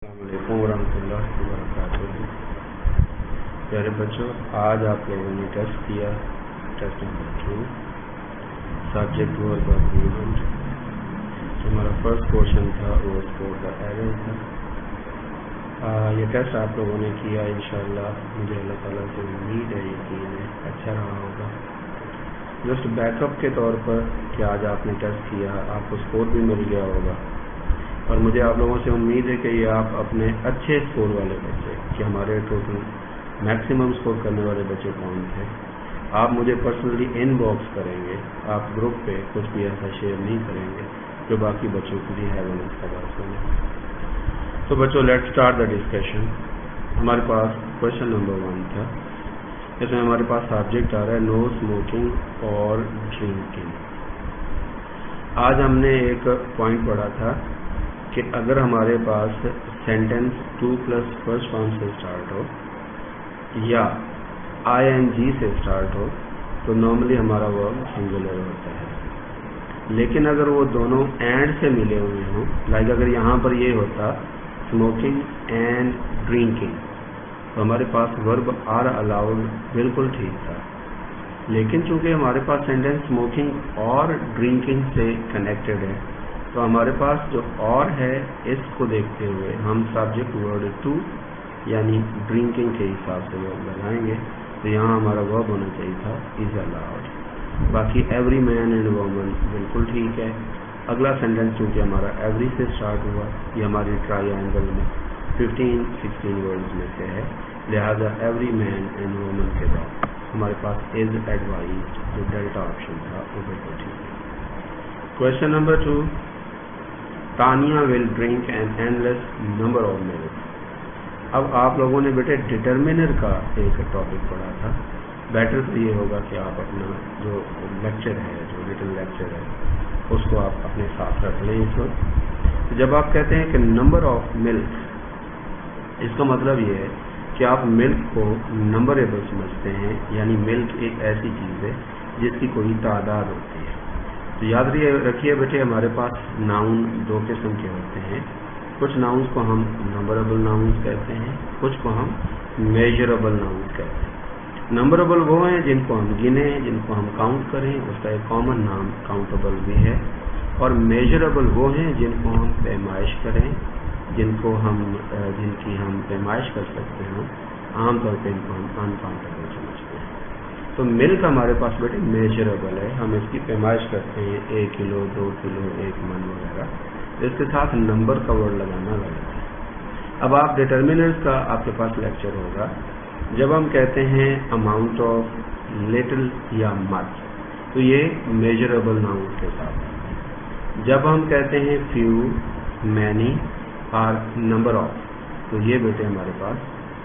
अस्सलामुअलैकुम वरहमतुल्लाहि वबरकातुहू। प्यारे बच्चों, आज आप लोगों ने टेस्ट किया, test number 2, subject verb agreement. हमारा फर्स्ट क्वेश्चन था वो फॉर द एरर था। ये टेस्ट आप लोगों ने किया, इंशाअल्लाह मुझे अल्लाह ताला से उम्मीद है, यकीन है अच्छा रहा होगा। जस्ट बैकअप के तौर पर कि आज आपने टेस्ट किया, आपको स्कोर भी मिल गया होगा और मुझे आप लोगों से उम्मीद है कि ये आप अपने अच्छे स्कोर वाले बच्चे, कि हमारे टोटल मैक्सिमम स्कोर करने वाले बच्चे कौन थे, आप मुझे पर्सनली इनबॉक्स करेंगे। आप ग्रुप पे कुछ भी ऐसा शेयर नहीं करेंगे जो बाकी बच्चों के लिए है वो खबर सुने। तो बच्चों, लेट्स स्टार्ट द डिस्कशन। हमारे पास क्वेश्चन नंबर 1 था। इसमें हमारे पास सब्जेक्ट आ रहा है नो स्मोकिंग और ड्रिंकिंग। आज हमने एक पॉइंट पढ़ा था कि अगर हमारे पास सेंटेंस 2 प्लस फर्स्ट फॉर्म से स्टार्ट हो या ING से स्टार्ट हो तो नॉर्मली हमारा वर्ब सिंगुलर होता है। लेकिन अगर वो दोनों एंड से मिले हुए हों, लाइक अगर यहाँ पर ये होता स्मोकिंग एंड ड्रिंकिंग, तो हमारे पास वर्ब आर अलाउड बिल्कुल ठीक था। लेकिन चूंकि हमारे पास सेंटेंस स्मोकिंग और ड्रिंकिंग से कनेक्टेड है, तो हमारे पास जो और है इसको देखते हुए हम सब्जेक्ट वर्ड 2 यानी ड्रिंकिंग के हिसाब से वर्ब लगाएंगे। तो यहाँ हमारा वर्ब होना चाहिए था इज अलाउड। बाकी एवरी मैन एंड वुमन बिल्कुल ठीक है। अगला सेंटेंस चूँकि हमारा एवरी से स्टार्ट हुआ, ये हमारी ट्रायंगल में 15-16 वर्ड्स में से है, लिहाजा एवरी मैन एंड वुमन के बाद हमारे पास इज एडवाइज्ड जो डेल्टा ऑप्शन था वो बिल्कुल ठीक है। Question number 2, Tania will drink an endless number of milk. अब आप लोगों ने बेटे डिटर्मिनर का एक टॉपिक पढ़ा था। बेटर तो ये होगा कि आप अपना जो लेक्चर है, जो लिटिल लेक्चर है, उसको आप अपने साथ रख लें इस वक्त। जब आप कहते हैं कि नंबर ऑफ मिल्क, इसका मतलब ये है कि आप मिल्क को नंबरेबल समझते हैं, यानी मिल्क एक ऐसी चीज़ है जिसकी कोई तादाद होती है। तो याद रखिए बेटे, हमारे पास नाउन 2 किस्म के होते हैं। कुछ नाउन्स को हम नंबरेबल नाउन्स कहते हैं, कुछ को हम मेजरेबल नाउन्स कहते हैं। नंबरेबल वो हैं जिनको हम गिने, जिनको हम काउंट करें, उसका एक कॉमन नाम काउंटेबल भी है। और मेजरेबल वो हैं जिनको हम पैमाइश करें, जिनको हम जिनकी हम पैमाइश कर सकते हैं। आमतौर पर इनको हम अनकाउंटेबल समझते हैं। तो मिल्क हमारे पास बेटे मेजरेबल है, हम इसकी पैमाइश करते हैं 1 किलो, 2 किलो, 1 मन वगैरह। इसके साथ नंबर का वर्ड लगाना लगता है। अब आप डिटर्मिनर्स का आपके पास लेक्चर होगा। जब हम कहते हैं अमाउंट ऑफ, लिटिल या मच, तो ये मेजरेबल नाउन के साथ है। जब हम कहते हैं फ्यू, मैनी और नंबर ऑफ, तो ये बेटे हमारे पास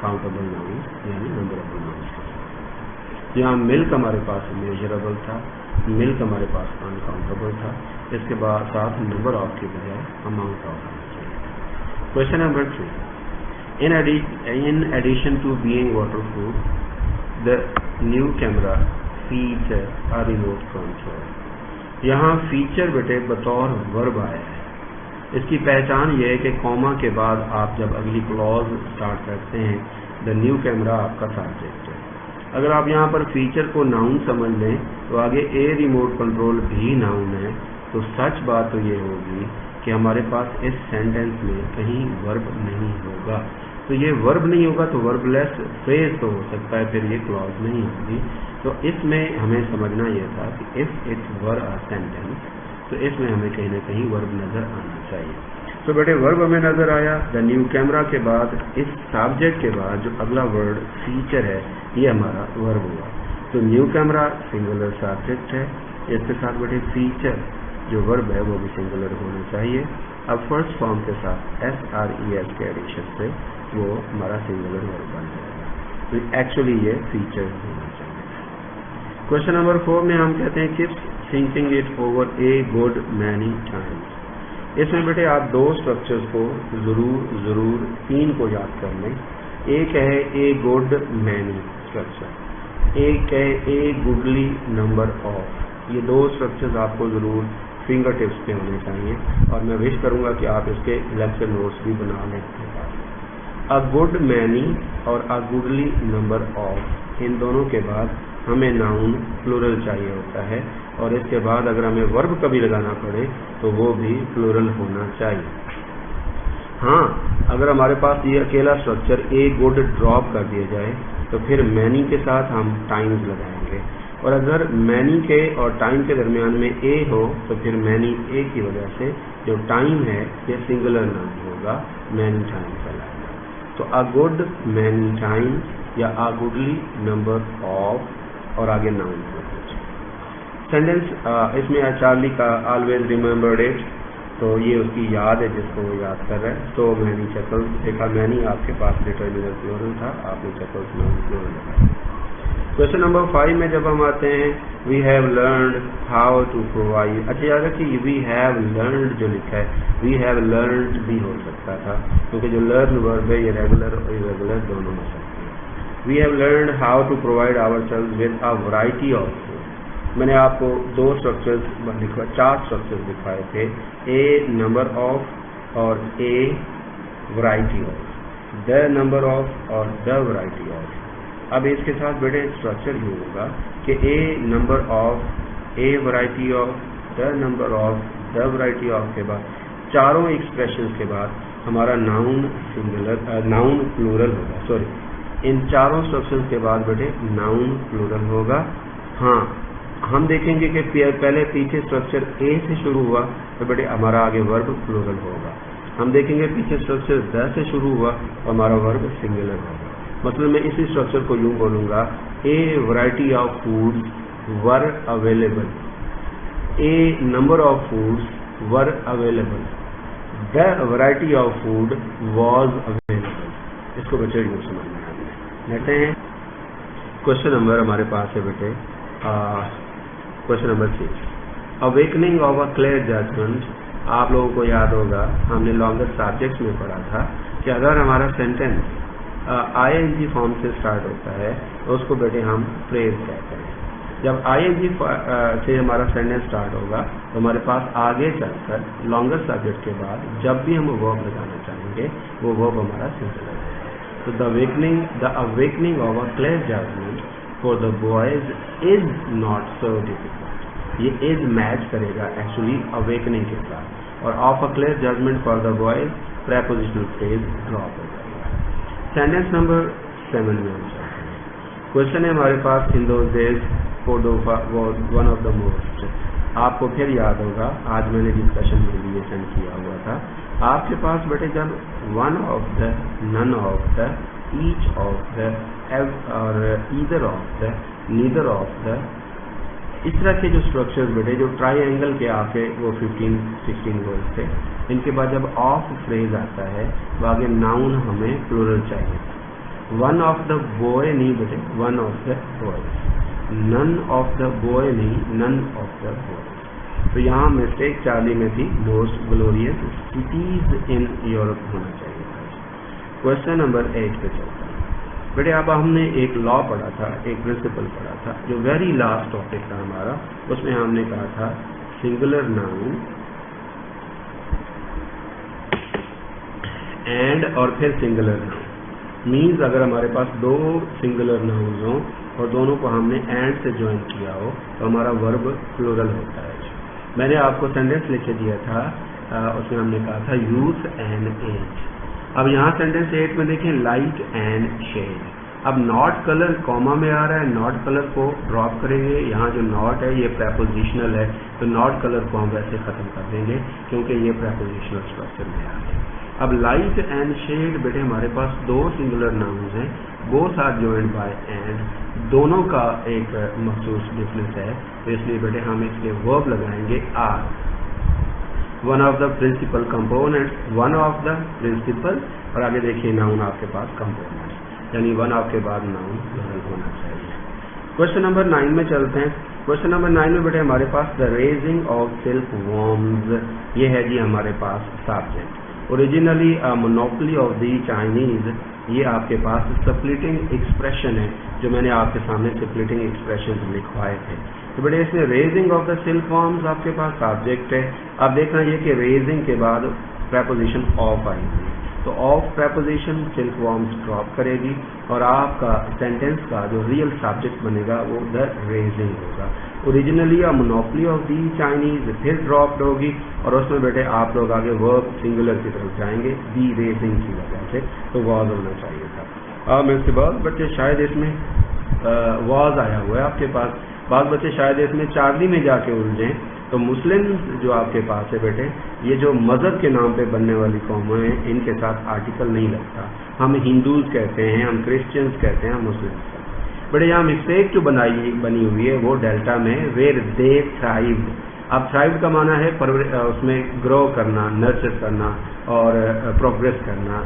काउंटेबल नाउन यानी नंबरेबल नाउन के साथ। यहाँ मिल्क हमारे पास मेजरेबल था, मिल्क हमारे पास अनकाउंटेबल था, इसके बाद साथ नंबर ऑफ की बजाय अमाउंट ऑफ होना चाहिए। Question number 3, in addition to being waterproof, the new camera features a remote control। यहाँ फीचर बेटे बतौर वर्ब आया है। इसकी पहचान यह है कि कॉमा के बाद आप जब अगली क्लॉज स्टार्ट करते हैं, द न्यू कैमरा आपका सब्जेक्ट है। अगर आप यहाँ पर फीचर को नाउन समझ लें तो आगे ए रिमोट कंट्रोल भी नाउन है। तो सच बात तो ये होगी कि हमारे पास इस सेंटेंस में कहीं वर्ब नहीं होगा। तो ये वर्ब नहीं होगा तो वर्बलेस फ्रेज तो हो सकता है, फिर ये क्लॉज नहीं होगी। तो इसमें हमें समझना यह था कि if it were a sentence, तो इसमें हमें कहीं ना कहीं वर्ब नजर आना चाहिए। तो बेटे वर्ब हमें नजर आया। द न्यू कैमरा के बाद इस सब्जेक्ट के बाद जो अगला वर्ड फीचर है, ये हमारा वर्ब हुआ। तो न्यू कैमरा सिंगुलर सब्जेक्ट है, इसके साथ बेटे फीचर जो वर्ब है वो भी सिंगुलर होना चाहिए। अब फर्स्ट फॉर्म के साथ SRES के एडिशन से वो हमारा सिंगुलर वर्ब बन जाएगा। तो एक्चुअली ये फीचर होना चाहिए। क्वेश्चन नंबर 4 में हम कहते हैं keeps thinking it over a good many times. इसमें बेटे आप 2 स्ट्रक्चर्स को जरूर 3 को याद कर लें। एक है ए गुड मैनी स्ट्रक्चर, एक है ए गुडली नंबर ऑफ। ये 2 स्ट्रक्चर्स आपको जरूर फिंगर टिप्स पे होने चाहिए और मैं विश करूंगा कि आप इसके लेक्चर नोट्स भी बना लें। अ गुड मैनी और अ गुडली नंबर ऑफ, इन दोनों के बाद हमें नाउन प्लूरल चाहिए होता है, और इसके बाद अगर हमें वर्ब कभी लगाना पड़े तो वो भी प्लूरल होना चाहिए। हाँ, अगर हमारे पास ये अकेला स्ट्रक्चर ए गुड ड्रॉप कर दिया जाए तो फिर मैनी के साथ हम टाइम्स लगाएंगे, और अगर मैनी के और टाइम के दरमियान में ए हो तो फिर मैनी ए की वजह से जो टाइम है ये सिंगुलर नाउन होगा, मैनी टाइम कहलाएगा। तो अ गुड मैनी टाइम या अ गुडली नंबर ऑफ और आगे नाउन। सेंटेंस इसमें चार्ली का ऑलवेज रिमेंबर्ड इट, तो ये उसकी याद है जिसको वो याद कर रहा है। तो मैनी चकल्स, देखा मैनी आपके पास डिटरमिनर प्लूरल था, आपने चकल्स नाउन प्लूरल लगाया। क्वेश्चन नंबर 5 में जब हम आते हैं, we have learned how to provide, अच्छा याद रखिए वी हैव लर्नड जो लिखा है वी हैव लर्नड भी हो सकता था, क्योंकि जो लर्न वर्ब है ये रेगुलर और इरेगुलर दोनों हो सकते हैं। We have learned how to provide ourselves with a variety of, मैंने आपको 2 स्ट्रक्चर्स लिखवा 4 स्ट्रक्चर्स दिखाए थे, ए नंबर ऑफ और a variety of, the number of और द वैरायटी ऑफ। अब इसके साथ बेटे स्ट्रक्चर ये होगा कि a number of, a variety of, the number of, the variety of के बाद चारों एक्सप्रेशंस के बाद हमारा नाउन सिंगुलर, नाउन प्लूरल होगा। सॉरी, इन चारों स्ट्रक्चर्स के बाद बेटे नाउन प्लूरल होगा। हाँ, हम देखेंगे कि पहले पीछे स्ट्रक्चर ए से शुरू हुआ तो बेटे हमारा आगे वर्ब प्लूरल होगा। हम देखेंगे पीछे स्ट्रक्चर द से शुरू हुआ तो हमारा वर्ब सिंगुलर होगा। मतलब मैं इसी स्ट्रक्चर को यूं बोलूंगा, ए variety of food were available, A number of foods were available, the variety of food was available. इसको बच्चे यूं समझना लेते हैं। क्वेश्चन नंबर हमारे पास है बेटे question number 6, awakening of a clear judgement. आप लोगों को याद होगा हमने लॉन्गर सब्जेक्ट्स में पढ़ा था कि अगर हमारा सेंटेंस आईएनजी फॉर्म से स्टार्ट होता है तो उसको बेटे हम फ्रेज कहते हैं। जब आईएनजी से हमारा सेंटेंस स्टार्ट होगा तो हमारे पास आगे चलकर लॉन्गर सब्जेक्ट के बाद जब भी हम वर्ब लगाना चाहेंगे वो वर्ब हमारा सिंगुलर है। तो the awakening of a clear judgement for the boys is not so difficult, ये इज मैच करेगा एक्चुअली अवेकनिंग के साथ, और of a clear judgement for the boys prepositional phrase drop हो जाएगा। सेंटेंस नंबर 7 में हम चलते हैं। क्वेश्चन है हमारे पास, in those days Cordoba was one of the most, आपको फिर याद होगा आज मैंने डिस्कशन में भी ये सेंड किया हुआ था। आपके पास बेटे जब one of the, none of the, each of the और either of the, neither of the, इस तरह के जो स्ट्रक्चर्स बेटे जो ट्राइंगल के आके वो 15-16 वर्ड्स थे, इनके बाद जब ऑफ फ्रेज आता है तो आगे नाउन हमें प्लूरल चाहिए। वन ऑफ द बॉय नहीं बेटे, one of the boys, none of the boy नहीं, नन ऑफ द बॉयज। तो यहाँ मिस्टेक चार्ली में थी, most glorious cities in Europe होना चाहिए। क्वेश्चन नंबर 8 पे चलता है बेटे। अब हमने एक लॉ पढ़ा था, एक प्रिंसिपल पढ़ा था, जो वेरी लास्ट टॉपिक था हमारा, उसमें हमने कहा था सिंगुलर नाउन एंड और फिर सिंगुलर नाउन मीन्स अगर हमारे पास 2 सिंगुलर नाउन्स हों और दोनों को हमने एंड से ज्वाइन किया हो तो हमारा वर्ब प्लूरल होता है। मैंने आपको सेंटेंस लिख के दिया था, उसमें हमने कहा था यूथ एंड एज। अब यहाँ सेंटेंस 8 में देखें, लाइट एंड शेड। अब नॉट कलर कॉमा में आ रहा है, नॉट कलर को ड्रॉप करेंगे, यहाँ जो नॉट है ये प्रेपोजिशनल है तो नॉट कलर को हम वैसे खत्म कर देंगे क्योंकि ये प्रेपोजिशनल स्ट्रक्चर में आ है। अब लाइट एंड शेड बेटे हमारे पास 2 सिंगुलर नाउन्स हैं, both are joined by and, दोनों का एक मखसूस डिफरेंस है, तो इसलिए बेटे हम इसके वर्ब लगाएंगे are. One of the principal components, one of the principal, और आगे देखिए नाउन आपके पास कंपोनेंट्स, यानी वन ऑफ के बाद नाउन प्लूरल होना चाहिए। क्वेश्चन नंबर 9 में चलते हैं। क्वेश्चन नंबर 9 में बेटे हमारे पास the raising of silk worms, ये है जी हमारे पास subject. Originally a monopoly of the Chinese, ये आपके पास स्प्लिटिंग एक्सप्रेशन है जो मैंने आपके सामने स्प्लिटिंग एक्सप्रेशन लिखवाए थे। तो बेटे इसमें raising of the silk worms आपके पास सब्जेक्ट है। अब देखना ये कि रेजिंग के बाद प्रेपोजिशन ऑफ आई हुई है, तो of preposition silk worms drop करेगी और आपका सेंटेंस का जो रियल सब्जेक्ट बनेगा वो द रेजिंग होगा। Originally a monopoly of the Chinese फिर ड्रॉप्ड होगी और उसमें बेटे आप लोग आगे वर्ब सिंगुलर की तरफ जाएंगे दी रेजिंग की वजह से, तो वॉज होना चाहिए था। मैं इसके बाद बच्चे शायद इसमें वॉज आया हुआ है आपके पास, बाद बच्चे शायद इसमें चार्ली में जाके उलझें। तो मुस्लिम जो आपके पास है बेटे, ये जो मज़हब के नाम पे बनने वाली कौमें हैं इनके साथ आर्टिकल नहीं लगता। हम हिंदूज कहते हैं, हम क्रिश्चियंस कहते हैं, हम मुस्लिम कहते हैं। बेटे यहाँ मिस्टेक जो बनी हुई है वो डेल्टा में वेयर दे थ्राइव्ड। अब थ्राइव्ड का माना है उसमें ग्रो करना, नर्चर करना और प्रोग्रेस करना,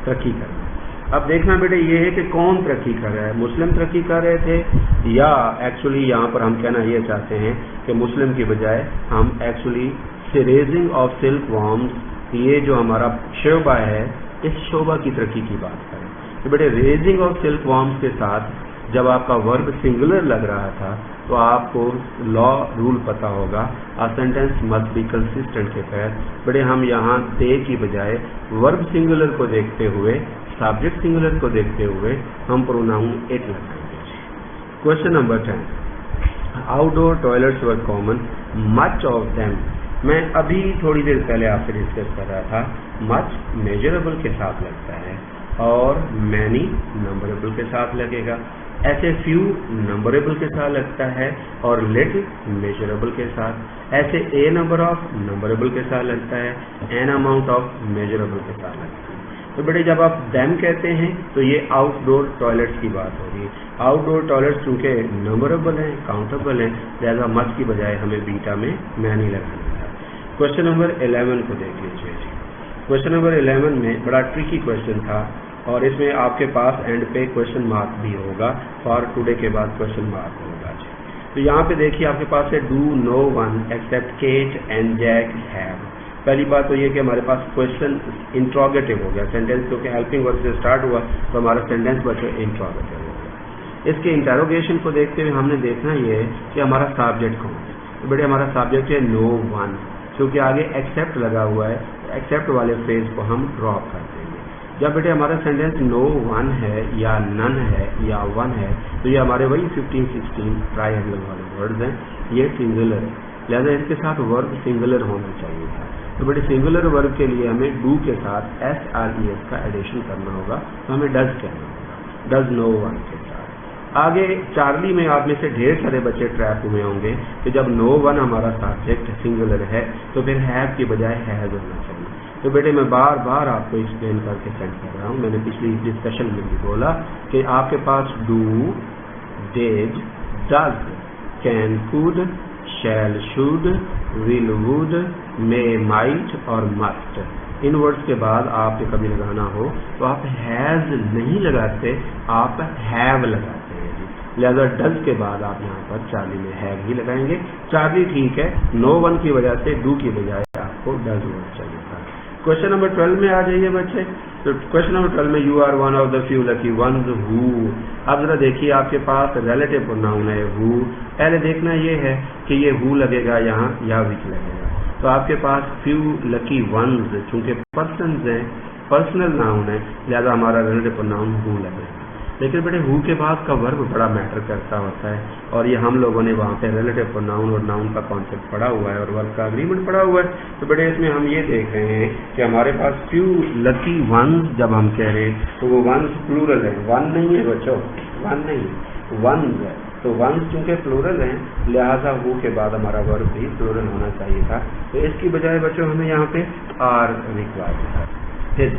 तरक्की करना। अब देखना बेटे ये है कि कौन तरक्की कर रहा है, मुस्लिम तरक्की कर रहे थे या एक्चुअली यहाँ पर हम कहना ये चाहते हैं कि मुस्लिम की बजाय हम actually raising of silk worms, ये जो हमारा शोबा है इस शोबा की तरक्की की बात करें। तो बेटे रेजिंग ऑफ सिल्क वॉर्म्स के साथ जब आपका वर्ब सिंगुलर लग रहा था तो आपको लॉ रूल पता होगा, आ सेंटेंस मस्ट बी कंसिस्टेंट के तहत बेटे हम यहाँ दे की बजाय वर्ब सिंगुलर को देखते हुए, सब्जेक्ट सिंगुलर को देखते हुए हम प्रोनाउन इट लगाएंगे। Question number 10, outdoor toilets were common, much of them. मैं अभी थोड़ी देर पहले आपसे डिस्कस कर रहा था, मच मेजरेबल के साथ लगता है और मैनी नंबरेबल के साथ लगेगा, ऐसे फ्यू नंबरेबल के साथ लगता है और लिटिल मेजरेबल के साथ, ऐसे ए नंबर ऑफ नंबरेबल के साथ लगता है, एन अमाउंट ऑफ मेजरेबल के साथ लगता है। तो बेटे जब आप दैम कहते हैं तो ये आउटडोर टॉयलेट्स की बात हो रही है। आउटडोर टॉयलेट्स चूंकि नंबरेबल हैं, काउंटेबल हैं, लिहाजा मच की बजाय हमें बीटा में मैनी लगाना है। क्वेश्चन नंबर 11 को देख लीजिए। क्वेश्चन नंबर 11 में बड़ा ट्रिकी क्वेश्चन था और इसमें आपके पास एंड पे क्वेश्चन मार्क भी होगा, फॉर टुडे के बाद क्वेश्चन मार्क होगा। तो यहाँ पे देखिए आपके पास है do no one except Kate and Jack have. पहली बात तो ये कि हमारे पास क्वेश्चन इंट्रोगेटिव हो गया, सेंटेंस क्योंकि हेल्पिंग वर्ब से स्टार्ट हुआ तो हमारा सेंटेंस बच्चों इंट्रोगेटिव हो गया। इसके इंटरोगेशन को देखते हुए हमने देखना ये है कि हमारा सब्जेक्ट कौन है। तो बेटे हमारा सब्जेक्ट है नो वन, क्योंकि आगे एक्सेप्ट लगा हुआ है, एक्सेप्ट वाले फ्रेज को हम ड्रॉप कर देंगे। जब बेटे हमारा सेंटेंस नो वन है या नन है या वन है तो ये हमारे वही 15-16 ट्राइएंगल वाले वर्ड्स हैं, ये सिंगुलर है, लिहाजा इसके साथ वर्ब सिंगुलर होना चाहिए था। तो बेटे सिंगुलर वर्ब के लिए हमें डू के साथ SRES का एडिशन करना होगा, तो हमें डज कहना होगा, डज नो वन के साथ। आगे चार्ली में आप में से ढेर सारे बच्चे ट्रैप हुए होंगे कि जब नो वन हमारा सब्जेक्ट सिंगुलर है तो फिर हैव की बजाय हैज होना चाहिए। तो बेटे मैं बार बार आपको एक्सप्लेन करके सेंड कर रहा हूँ, मैंने पिछली डिस्कशन में भी बोला कि आपके पास do, did, does, can, could, shall, should, will, would, may, might और मस्ट, इन वर्ड्स के बाद आपके कभी लगाना हो तो आप हैज नहीं लगाते, आप हैव लगाते हैं जी। लिहाजा डज के बाद आप यहाँ पर चार्ली में हैव ही लगाएंगे। चार्ली ठीक है, नो वन की वजह से डू की बजाय आपको डज वर्ड चाहिए था। क्वेश्चन नंबर 12 में आ जाइए बच्चे। तो क्वेश्चन नंबर 12 में you are one of the few lucky ones who. अब जरा देखिए आपके पास रिलेटिव प्रोनाउन है हु। पहले देखना ये है कि ये हु लगेगा यहाँ या विच लगेगा। तो आपके पास फ्यू लकी वंस, चूंकि पर्सन्स हैं, पर्सनल नाउन है, लिहाजा हमारा रिलेटिव प्रोनाउन हु लगेगा। लेकिन बेटे हु के बाद का वर्ब बड़ा मैटर करता होता है और ये हम लोगों ने वहाँ पे रिलेटिव प्रोनाउन और नाउन का कॉन्सेप्ट पढ़ा हुआ है और वर्ब का अग्रीमेंट पढ़ा हुआ है। तो बेटे इसमें हम ये देख रहे हैं कि हमारे पास फ्यू लकी वंस जब हम कह रहे हैं तो वो वंस प्लूरल है, वन नहीं है बच्चों, वन नहीं, वंस है। तो वंस चूंकि प्लूरल है लिहाजा हु के बाद हमारा वर्ब भी प्लूरल होना चाहिए था, तो इसकी बजाय बच्चों हमें यहाँ पे आर रिक्वायर्ड था। फिर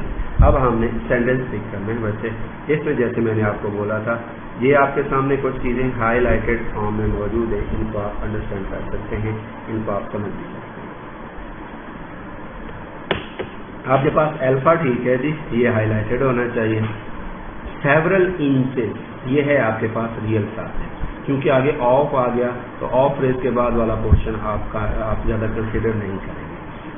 अब हमने सेंटेंस पिक करना है बच्चे। इसमें जैसे मैंने आपको बोला था ये आपके सामने कुछ चीज़ें हाईलाइटेड फॉर्म में मौजूद है, इनको आप अंडरस्टैंड कर सकते हैं, इनको आप समझ भी सकते हैं। आपके पास अल्फा ठीक है जी, ये हाईलाइटेड होना चाहिए। सेवरल इंचेस, ये है आपके पास रियल साथ है, क्योंकि आगे ऑफ आ गया तो ऑफ फ्रेज के बाद वाला पोर्शन आप ज़्यादा कंसिडर नहीं करेंगे।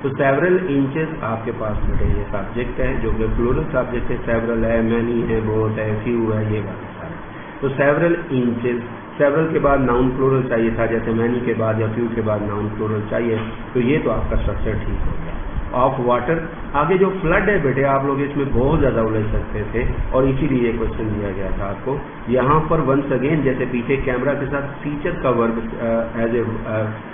तो सेवरल इंचेस आपके पास बेटे ये सब्जेक्ट है जो कि प्लूरल सब्जेक्ट है, सेवरल है, मैनी है, बहुत है, फ्यू है, ये वाले सारे। तो सेवरल इंचेस, सेवरल के बाद नाउन प्लूरल चाहिए था, जैसे मैनी के बाद या फ्यू के बाद नाउन प्लूरल चाहिए, तो ये तो आपका स्ट्रक्चर ठीक हो गया। Of water. आगे जो फ्लड है बेटे आप लोग इसमें बहुत ज़्यादा उलझ सकते थे और इसीलिए क्वेश्चन दिया गया था आपको। यहाँ पर वंस अगेन जैसे पीछे कैमरा के साथ फीचर का वर्ब एज ए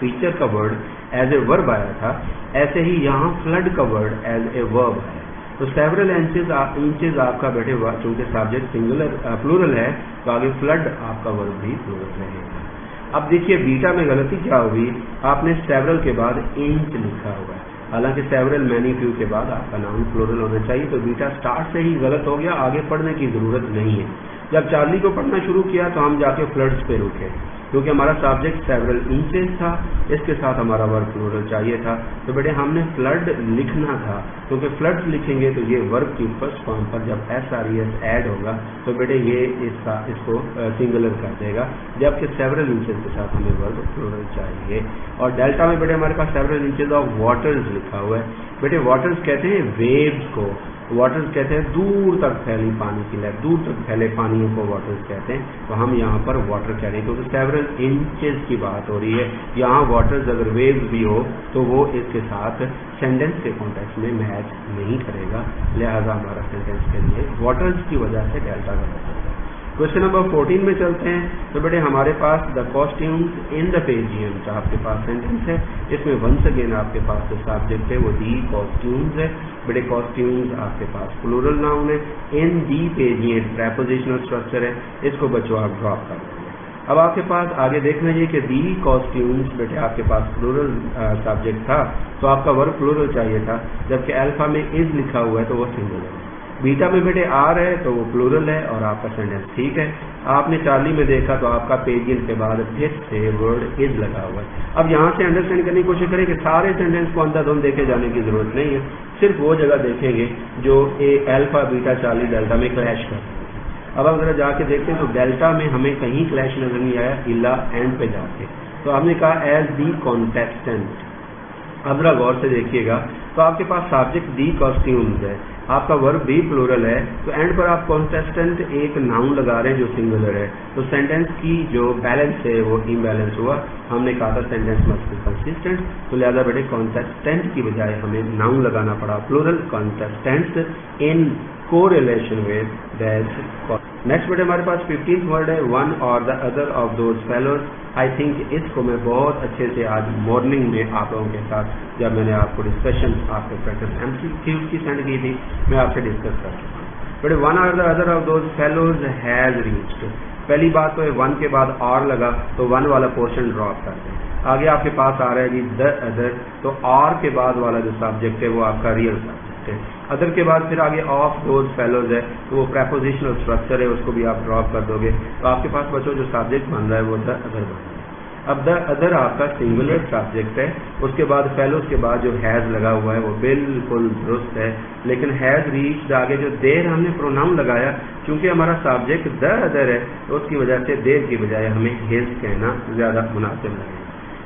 फीचर का वर्ड एज ए वर्ब आया था, ऐसे ही यहाँ फ्लड का वर्ड एज ए वर्ब है। तो सेवरल इंचेज आपका बेटे चूंकि सब्जेक्ट सिंगुलर प्लूरल है तो आगे फ्लड आपका वर्ब भी प्लूरल रहेगा। अब देखिए बीटा में गलती क्या हुई, आपने सेवरल के बाद इंच लिखा हुआ है, हालांकि सेवरल मैनी फ्यू के बाद आपका नाउन प्लूरल होना चाहिए। तो बीटा स्टार्ट से ही गलत हो गया, आगे पढ़ने की जरूरत नहीं है। जब चार्ली को पढ़ना शुरू किया तो हम जाके फ्लड्स पे रुके, क्योंकि हमारा सब्जेक्ट सेवरल इंचेस था, इसके साथ हमारा वर्ब प्लूरल चाहिए था। तो बेटे हमने फ्लड लिखना था, क्योंकि फ्लड्स लिखेंगे तो ये वर्ब की फर्स्ट फॉर्म पर जब SRES ऐड होगा तो बेटे ये इसको सिंगुलर कर देगा, जबकि सेवरल इंचेस के साथ हमें वर्ब प्लूरल चाहिए। और डेल्टा में बेटे हमारे पास सेवरल इंचेस ऑफ वाटर्स लिखा हुआ है। बेटे वाटर्स कहते हैं वेव्स को, वाटर्स कहते हैं दूर तक फैली पानी की लहर, दूर तक फैले पानियों को वाटर्स कहते हैं। तो हम यहाँ पर वाटर कह रहे हैं क्योंकि सेवरल इंचेस की बात हो रही है। यहाँ वाटर्स अगर वेव्स भी हो तो वो इसके साथ सेंटेंस के कॉन्टेक्स्ट में मैच नहीं करेगा, लिहाजा हमारा सेंटेंस के लिए वाटर्स की वजह से डेल्टा का मतलब है। क्वेश्चन नंबर 14 में चलते हैं। तो बेटे हमारे पास द कॉस्ट्यूम्स इन द पेजियंस आपके पास सेंटेंस है, इसमें वंस अगेन आपके पास जो सब्जेक्ट है वो दी कॉस्ट्यूम्स है। बेटे कॉस्ट्यूम्स आपके पास प्लूरल नाउन है, इन दी पेजियंट प्रेपोजिशनल स्ट्रक्चर है, इसको बच्चों आप ड्रॉप कर देंगे। अब आपके पास आगे देखना ये कि दी कॉस्ट्यूम्स बेटे आपके पास प्लूरल सब्जेक्ट था तो आपका वर्ब प्लूरल चाहिए था, जबकि अल्फा में इज लिखा हुआ है तो वो सिंगुलर है। बीटा में बेटे आर है तो वो प्लूरल है और आपका सेंटेंस ठीक है। आपने चार्ली में देखा तो आपका पेजियंट के बाद फिर से वर्ड इज लगा हुआ है। अब यहाँ से अंडरस्टैंड करने की कोशिश करें कि सारे सेंटेंस को अंधाधुंध देखे जाने की जरूरत नहीं है, सिर्फ वो जगह देखेंगे जो अल्फा बीटा चार्ली डेल्टा में क्लैश करते हैं। अब अगर जाके देखते हैं तो डेल्टा में हमें कहीं क्लैश नजर नहीं आया, इला एंड पे जाके तो हमने कहा एज दी कॉन्टेस्टेंट। अब जरा गौर से देखिएगा तो आपके पास सब्जेक्ट दी कॉस्ट्यूम्स है, आपका वर्ब भी प्लूरल है, तो एंड पर आप कॉन्टेस्टेंट एक नाउन लगा रहे हैं जो सिंगुलर है, तो सेंटेंस की जो बैलेंस है वो इम्बैलेंस हुआ। हमने कहा था सेंटेंस मस्ट बी कंसिस्टेंट, तो लिहाजा बेटे कॉन्टेस्टेंट की बजाय हमें नाउन लगाना पड़ा plural contestants in correlation with that. Next बेटे हमारे पास 15th वर्ड है one or the other of those fellows. I think इसको मैं बहुत अच्छे से आज मॉर्निंग में आप लोगों के साथ जब मैंने आपको डिस्कशन आपके प्रैक्टिस MCQs की सेंड की थी मैं आपसे डिस्कस कर चुका हूँ। But one or the other of those fellows has reached, पहली बात तो है वन के बाद और लगा तो वन वाला पोर्शन ड्रॉप कर दें। आगे आपके पास आ रहा है जी द अदर, तो और के बाद वाला जो सब्जेक्ट है वो आपका रियल सब्जेक्ट है। अदर के बाद फिर आगे ऑफ दोज फेलोज है तो वो प्रेपोजिशनल स्ट्रक्चर है, उसको भी आप ड्रॉप कर दोगे तो आपके पास बच्चों जो सब्जेक्ट बन रहा है वो द अदर बन रहा है। अब द अदर आपका सिंगुलर सब्जेक्ट है, उसके बाद फेलोज के बाद जो हैज लगा हुआ है वो बिल्कुल दुरुस्त है, लेकिन हैज रीच्ड आगे जो देर हमने प्रोनाउन लगाया, क्योंकि हमारा सब्जेक्ट द अदर है तो उसकी वजह से देर की बजाय हमें हिज कहना ज्यादा मुनासिब लगेगा।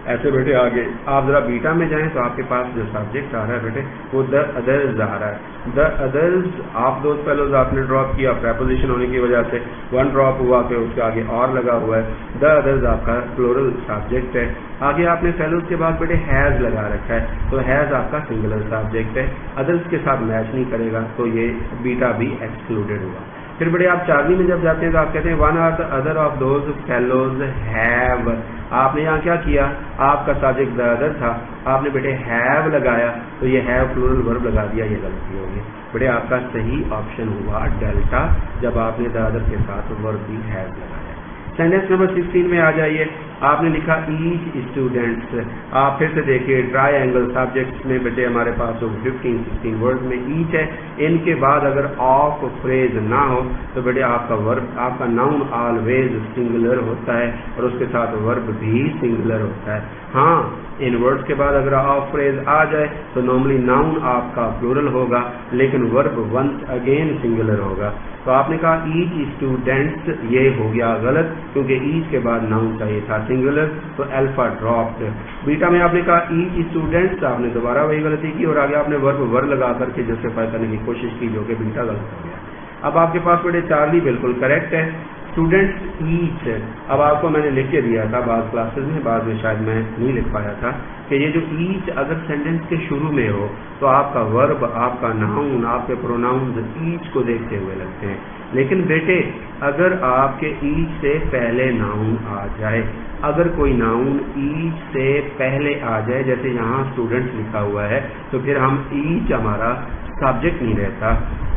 ऐसे बेटे आगे आप जरा बीटा में जाएं तो आपके पास जो सब्जेक्ट आ रहा है बेटे वो द अदर्स आ रहा है। द अदर्स आप दो फेलोज आपने ड्रॉप किया, प्रेपोजिशन होने की वजह से वन ड्रॉप हुआ कि उसके आगे और लगा हुआ है। द अदर्स आपका प्लूरल सब्जेक्ट है, आगे आपने फेलोज के बाद बेटे हैज लगा रखा है तो हैज आपका सिंगुलर सब्जेक्ट है, अदर्स के साथ मैच नहीं करेगा तो ये बीटा भी एक्सक्लूडेड हुआ। फिर बड़े आप चार्ली में जब जाते हैं तो आप कहते हैं one or the other of those fellows have. आपने यहाँ क्या किया, आपका सब्जेक्ट द अदर था, आपने बेटे हैव लगाया तो ये हैव प्लूरल वर्ब लगा दिया, ये गलती होगी बेटे। आपका सही ऑप्शन हुआ डेल्टा, जब आपने द अदर के साथ वर्ब भी हैव लगाया। सेंटेंस नंबर 16 में आ जाइए, आपने लिखा ईच स्टूडेंट्स। आप फिर से देखिए ट्रायंगल सब्जेक्ट्स में बेटे हमारे पास जो 15-16 वर्ड में ईच है, इनके बाद अगर ऑफ फ्रेज ना हो तो बेटे आपका वर्ब आपका नाउन ऑलवेज सिंगुलर होता है और उसके साथ वर्ब भी सिंगुलर होता है। हाँ, इन वर्ड्स के बाद अगर ऑफ फ्रेज आ जाए तो नॉर्मली नाउन आपका प्लूरल होगा लेकिन वर्ब वंस अगेन सिंगुलर होगा। तो आपने कहा ईच स्टूडेंट्स, ये हो गया गलत क्योंकि ईच के बाद नाउन चाहिए था सिंगुलर, तो अल्फा ड्रॉप्ड। बीटा में आपने कहा ईच स्टूडेंट्स, आपने दोबारा वही गलती की और आगे आपने वर्ब वर लगा करके जस्टिफाई करने की कोशिश की जो कि बीटा गलत हो गया। अब आपके पास बेटे चार्ली बिल्कुल करेक्ट है, स्टूडेंट्स ईच, अब आपको मैंने लिख के दिया था बाद क्लासेस में, बाद में शायद मैं नहीं लिख पाया था कि ये जो ईच अगर सेंटेंस के शुरू में हो तो आपका वर्ब, आपका नाउन, आपके प्रोनाउंस ईच को देखते हुए लगते हैं। लेकिन बेटे अगर आपके ईच से पहले नाउन आ जाए, अगर कोई नाउन ईच से पहले आ जाए, जैसे यहाँ स्टूडेंट्स लिखा हुआ है, तो फिर हम ईच हमारा सब्जेक्ट नहीं रहता,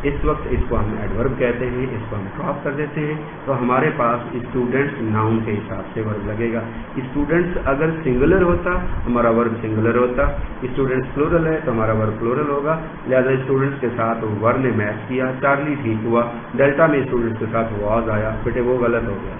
इस वक्त इसको हम एडवर्ब कहते हैं, इसको हम ड्रॉप कर देते हैं, तो हमारे पास स्टूडेंट्स नाउन के हिसाब से वर्ब लगेगा। स्टूडेंट्स अगर सिंगुलर होता हमारा वर्ब सिंगुलर होता, स्टूडेंट्स प्लूरल है तो हमारा वर्ब प्लूरल होगा, लिहाजा स्टूडेंट्स के साथ वर्ब ने मैच किया, चार्ली ठीक हुआ, डेल्टा में स्टूडेंट्स के साथ वॉज आया, बेटे वो गलत हो गया।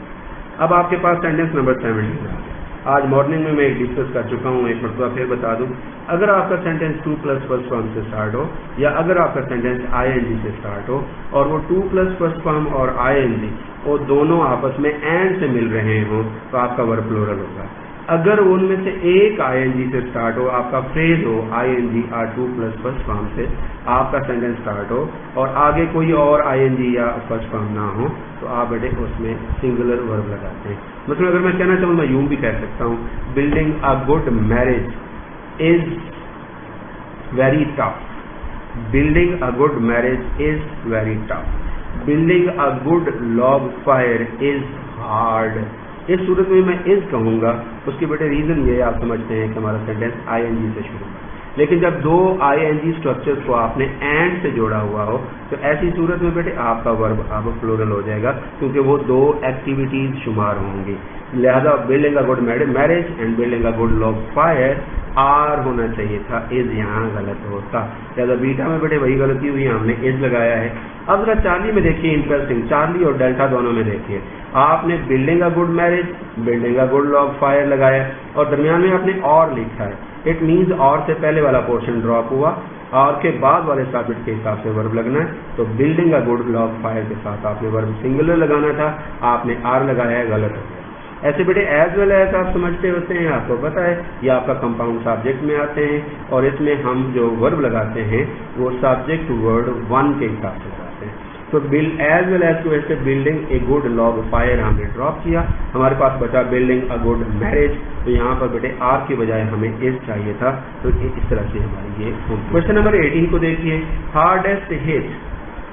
अब आपके पास सेंटेंस नंबर 17 आ गया। आज मॉर्निंग में मैं एक डिस्कस कर चुका हूँ, एक मरतबा फिर बता दूं, अगर आपका सेंटेंस 2 प्लस फर्स्ट फॉर्म से स्टार्ट हो या अगर आपका सेंटेंस आईएनजी से स्टार्ट हो और वो 2 प्लस फर्स्ट फॉर्म और आईएनजी वो दोनों आपस में एंड से मिल रहे हो तो आपका वर्ब प्लूरल होगा। अगर उनमें से एक आईएनजी से स्टार्ट हो, आपका फ्रेज हो ING or 2 plus first form से आपका सेंटेंस स्टार्ट हो और आगे कोई और आईएनजी या फर्स्ट फॉर्म ना हो तो आप बेटे उसमें सिंगुलर वर्ब लगाते हैं। मतलब अगर मैं कहना चाहूँ मैं यूं भी कह सकता हूँ, building a good marriage is very tough, building a good marriage is very tough, building a good log fire is hard. इस सूरत में मैं इज कहूंगा, उसके बेटे रीजन ये आप समझते हैं कि हमारा सेंटेंस आईएनजी से शुरू है, लेकिन जब दो आईएनजी स्ट्रक्चर्स को आपने एंड से जोड़ा हुआ हो तो ऐसी सूरत में बेटे आपका वर्ब अब प्लूरल हो जाएगा, क्योंकि वो दो एक्टिविटीज शुमार होंगी। लिहाजा building a good marriage and building a good log fire are होना चाहिए था, इज यहाँ गलत होता। लिहाजा बीटा में बेटे वही गलती हुई, हमने इज लगाया है। अब जरा चार्ली में देखिए, इंटरेस्टिंग, चार्ली और डेल्टा दोनों में देखिए, आपने building a good marriage, building a good log fire लगाया और दरमियान में आपने और लिखा है। इट मीन्स और से पहले वाला पोर्शन ड्रॉप हुआ और के बाद वाले सब्जेक्ट के हिसाब से वर्ब लगना है, तो building a good log fire के साथ आपने वर्ब सिंगुलर लगाना था, आपने आर लगाया है, गलत हो गया। ऐसे बेटे एज वेल एज आप समझते होते हैं, आपको पता है ये आपका कंपाउंड सब्जेक्ट में आते हैं और इसमें हम जो वर्ब लगाते हैं वो सब्जेक्ट वर्ड 1 के हिसाब से लगाते हैं। तो एज वेल एज टू ऐसे building a good log fire हमने ड्रॉप किया, हमारे पास बचा बिल्डिंग अ गुड मैरिज, तो यहाँ पर बेटे आर की बजाय हमें इज चाहिए था, तो इस तरह से हमारी ये। क्वेश्चन नंबर 18 को देखिए, hardest hit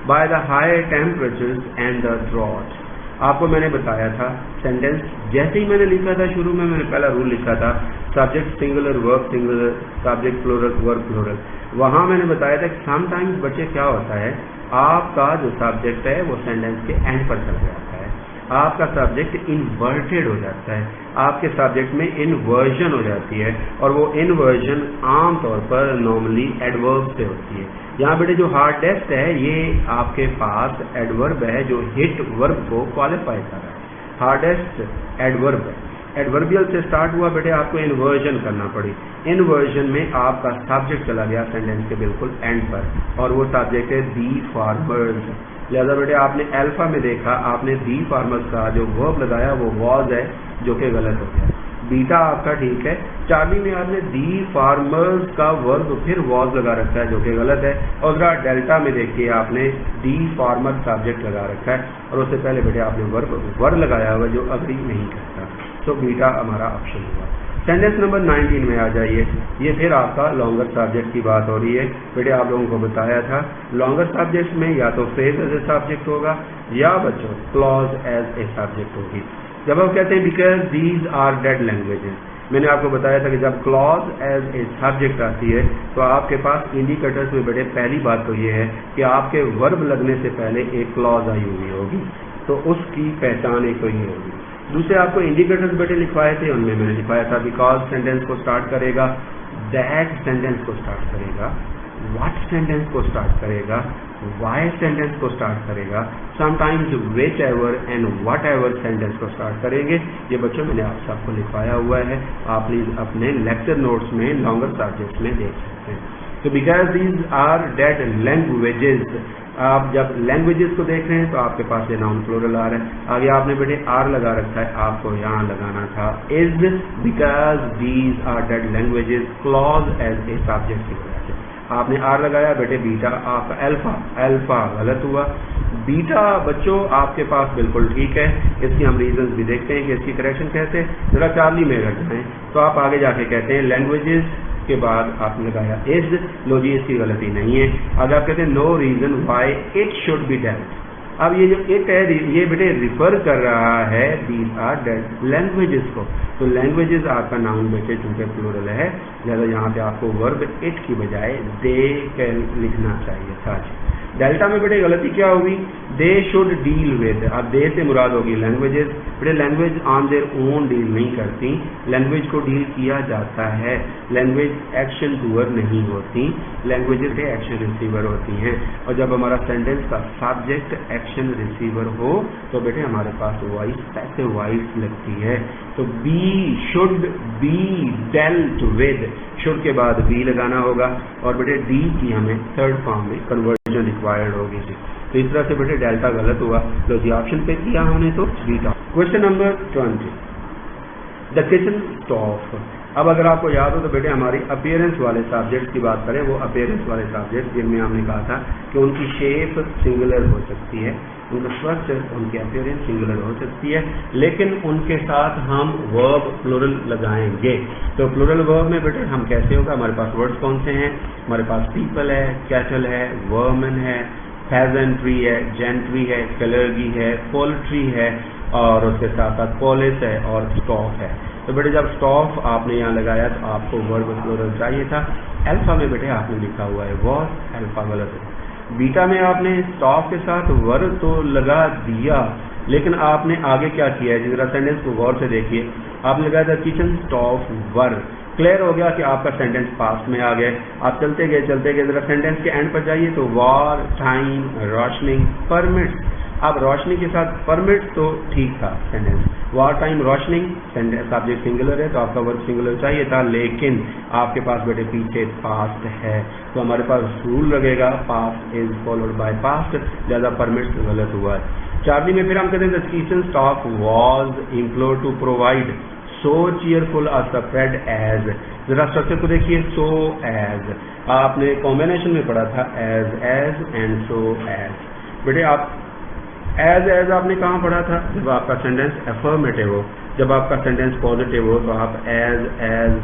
by the high temperatures and the drought. आपको मैंने बताया था सेंटेंस जैसे ही मैंने लिखा था शुरू में, मैंने पहला रूल लिखा था subject singular verb singular, subject plural verb plural. वहां मैंने बताया था कि समटाइम्स बच्चे क्या होता है, आपका जो सब्जेक्ट है वो सेंटेंस के एंड पर चला जाता है, आपका सब्जेक्ट इन्वर्टेड हो जाता है, आपके सब्जेक्ट में इनवर्जन हो जाती है और वो इनवर्जन आमतौर पर नॉर्मली एडवर्ब से होती है। यहाँ बेटे जो हार्डेस्ट है ये आपके पास एडवर्ब है जो हिट वर्ब को क्वालिफाई कर रहा है, हार्डेस्ट एडवर्ब है, एडवर्बियल से स्टार्ट हुआ बेटे, आपको इन्वर्जन करना पड़ी, इन्वर्जन में आपका सब्जेक्ट चला गया सेंटेंस के बिल्कुल एंड पर और वो सब्जेक्ट है दी फार्मर्स। लिहाजा बेटे आपने अल्फा में देखा, आपने दी फार्मर्स का जो वर्ब लगाया वो वॉज है जो कि गलत हो गया, बीटा आपका ठीक है, चार्ली में आपने दी फार्मर्स का वर्ब फिर वॉज लगा रखा है जो कि गलत है, और जरा डेल्टा में देखिए आपने दी फार्मर सब्जेक्ट लगा रखा है और उससे पहले बेटे आपने वर्ब लगाया हुआ जो अग्री नहीं करता, तो बीटा हमारा ऑप्शन हुआ। सेंटेंस नंबर 19 में आ जाइए, ये फिर आपका लॉन्गर सब्जेक्ट की बात हो रही है। बेटे आप लोगों को बताया था लॉन्गर सब्जेक्ट में या तो फ्रेज एज ए सब्जेक्ट होगा या बच्चों क्लॉज एज ए सब्जेक्ट होगी। जब हम कहते हैं because these are dead languages, मैंने आपको बताया था कि जब क्लॉज एज ए सब्जेक्ट आती है तो आपके पास इंडिकेटर्स में बेटे पहली बात तो ये है कि आपके वर्ब लगने से पहले एक क्लॉज आई हुई होगी, तो उसकी पहचान एक तो ये होगी। दूसरे आपको इंडिकेटर्स बेटे लिखवाए थे, उनमें मैंने लिखवाया था बिकॉज सेंटेंस को स्टार्ट करेगा, दैट सेंटेंस को स्टार्ट करेगा, व्हाट सेंटेंस को स्टार्ट करेगा, वाई सेंटेंस को स्टार्ट करेगा, sometimes which ever and what ever sentence को स्टार्ट करेंगे। ये बच्चों मैंने आप सबको लिखवाया हुआ है, आप प्लीज अपने लेक्चर नोट्स में लॉन्गर सब्जेक्ट्स में देख सकते हैं। तो because these are dead languages, आप जब लैंग्वेजेस को देख रहे हैं तो आपके पास ये नाउन प्लूरल आ रहा है, आगे आपने बेटे आर लगा रखा है, आपको यहाँ लगाना था is, because these are dead languages, clause as a subject की वजह से आपने आर लगाया बेटे, बीटा आपका अल्फा गलत हुआ। बीटा बच्चों आपके पास बिल्कुल ठीक है, इसकी हम रीजंस भी देखते हैं कि इसकी करेक्शन कैसे। जरा चार्ली में अगर जाएं तो आप आगे जाके कहते हैं लैंग्वेजेस के बाद आपने लगाया इज, लो जी इसकी गलती नहीं है। आगे आप कहते हैं no reason why it should be dealt. अब ये जो इट है ये बेटे रिफर कर रहा है दीज आर डेल्ट लैंग्वेजेस को, तो लैंग्वेजेस आपका नाउन बेटे चूंकि प्लूरल है लिहाजा यहाँ पे आपको वर्ब इट की बजाय दे कैन लिखना चाहिए था। डेल्टा में बेटे गलती क्या होगी, दे शुड डील विद, अब दे से मुराद होगी लैंग्वेजेस। बेटे language on their own deal नहीं करती, लैंग्वेज को डील किया जाता है, लैंग्वेज एक्शन डूअर नहीं होती, लैंग्वेजेस एक्शन रिसीवर होती हैं। और जब हमारा सेंटेंस का सब्जेक्ट एक्शन रिसीवर हो तो बेटे हमारे पास वॉइस पैसिव वॉइस लगती है। तो be should be dealt with, should के बाद बी लगाना होगा और बेटे डी की हमें थर्ड फॉर्म में कन्वर्जन रिक्वायर्ड होगी। तो इस तरह से बेटे डेल्टा गलत हुआ, तो जी ऑप्शन पे किया हमने तो beta. Question number 20, the kitchen stove. अब अगर आपको याद हो तो बेटे हमारी अपीयरेंस वाले सब्जेक्ट की बात करें, वो अपीयरेंस वाले सब्जेक्ट जिनमें हमने कहा था कि उनकी शेप सिंगुलर हो सकती है, उनका स्ट्रक्चर उनकी अपीयरेंस सिंगुलर हो सकती है, लेकिन उनके साथ हम वर्ब प्लूरल लगाएंगे। तो प्लूरल वर्ब में बेटे हम कैसे होगा, हमारे पास वर्ड्स कौन से हैं, हमारे पास पीपल है, कैटल है, वर्मन है, पेजेंट्री है, जेंट्री है, कलर्गी है, पोल्ट्री है और उसके साथ साथ पोलिस है और स्टॉफ है। तो बेटे जब स्टॉफ आपने यहाँ लगाया तो आपको वर्ब प्लूरल चाहिए था। अल्फा में बेटे आपने लिखा हुआ है वॉज, अल्फा गलत है। बीटा में आपने स्टॉफ के साथ वर्ब तो लगा दिया, लेकिन आपने आगे क्या किया है, जरा सेंटेंस को गौर से देखिए। आपने लगाया था किचन स्टॉफ वर, क्लियर हो गया कि आपका सेंटेंस पास्ट में आ गए। आप चलते गए जरा सेंटेंस के एंड पर जाइए तो वॉर टाइम रोशनिंग परमिट्स, अब रोशनी के साथ परमिट तो ठीक था sentence, war time rationing subject singular है तो आपका वर्ब सिंगुलर चाहिए था, लेकिन आपके पास बेटे पीछे पास्ट है तो हमारे पास रूल लगेगा past is followed by past, ज्यादा परमिट गलत हुआ है। चार्ली में फिर हम कहते हैं the kitchen staff was implored to provide so cheerful a spread as, जरा स्ट्रक्चर को देखिए, सो एज आपने कॉम्बिनेशन में पढ़ा था एज एंड सो एज। बेटे आप एज आपने कहाँ पढ़ा था, जब आपका सेंटेंस अफर्मेटिव हो, जब आपका सेंटेंस पॉजिटिव हो तो आप एज